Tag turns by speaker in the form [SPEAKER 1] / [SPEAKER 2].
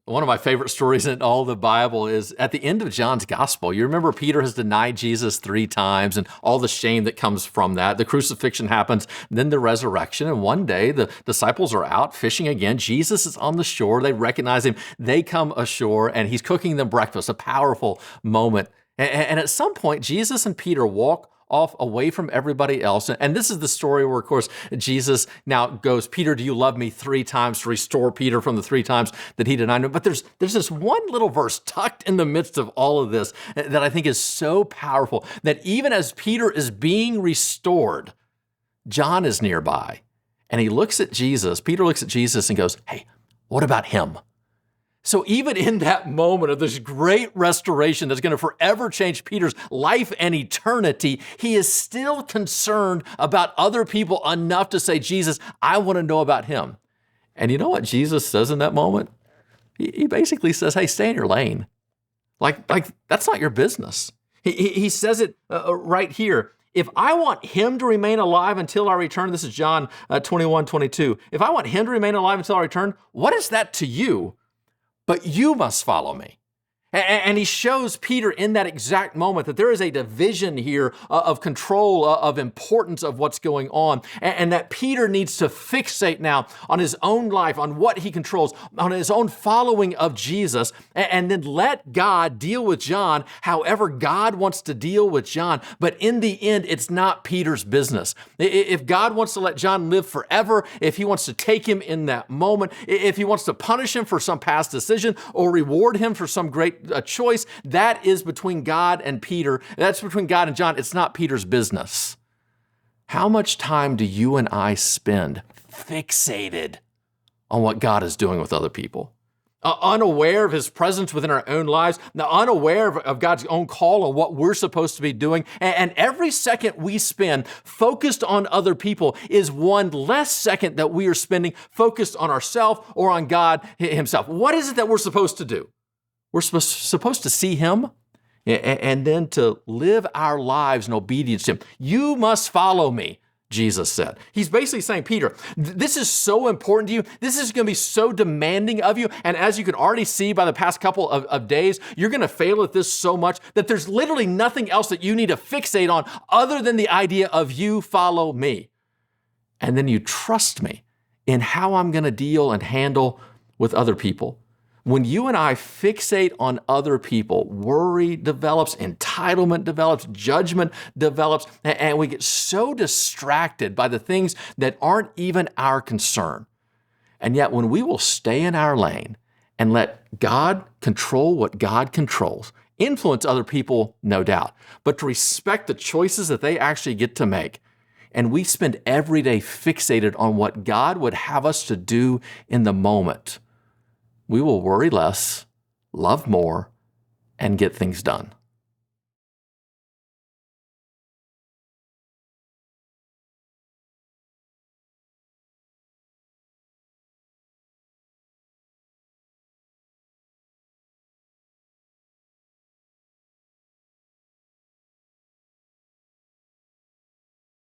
[SPEAKER 1] One of my favorite stories in all the Bible is at the end of John's gospel. You remember Peter has denied Jesus 3 times and all the shame that comes from that. The crucifixion happens, then the resurrection. And one day the disciples are out fishing again. Jesus is on the shore. They recognize him. They come ashore and he's cooking them breakfast, a powerful moment. And at some point, Jesus and Peter walk off away from everybody else. And this is the story where, of course, Jesus now goes, Peter, do you love me 3 times to restore Peter from the 3 times that he denied him? But there's this one little verse tucked in the midst of all of this that I think is so powerful that even as Peter is being restored, John is nearby and he looks at Jesus. Peter looks at Jesus and goes, hey, what about him? So even in that moment of this great restoration that's going to forever change Peter's life and eternity, he is still concerned about other people enough to say, Jesus, I want to know about him. And you know what Jesus says in that moment? He basically says, hey, stay in your lane. Like that's not your business. He says it right here. If I want him to remain alive until I return, this is John 21:22. If I want him to remain alive until I return, what is that to you? But you must follow me. And he shows Peter in that exact moment that there is a division here of control, of importance of what's going on, and that Peter needs to fixate now on his own life, on what he controls, on his own following of Jesus, and then let God deal with John however God wants to deal with John. But in the end, it's not Peter's business. If God wants to let John live forever, if he wants to take him in that moment, if he wants to punish him for some past decision or reward him for some great a choice, that is between God and Peter. That's between God and John. It's not Peter's business. How much time do you and I spend fixated on what God is doing with other people? Unaware of his presence within our own lives, now unaware of God's own call on what we're supposed to be doing. And every second we spend focused on other people is one less second that we are spending focused on ourselves or on God himself. What is it that we're supposed to do? We're supposed to see him and then to live our lives in obedience to him. You must follow me, Jesus said. He's basically saying, Peter, this is so important to you. This is going to be so demanding of you. And as you can already see by the past couple of days, you're going to fail at this so much that there's literally nothing else that you need to fixate on other than the idea of you follow me. And then you trust me in how I'm going to deal and handle with other people. When you and I fixate on other people, worry develops, entitlement develops, judgment develops, and we get so distracted by the things that aren't even our concern. And yet when we will stay in our lane and let God control what God controls, influence other people, no doubt, but to respect the choices that they actually get to make, and we spend every day fixated on what God would have us to do in the moment, we will worry less, love more, and get things done.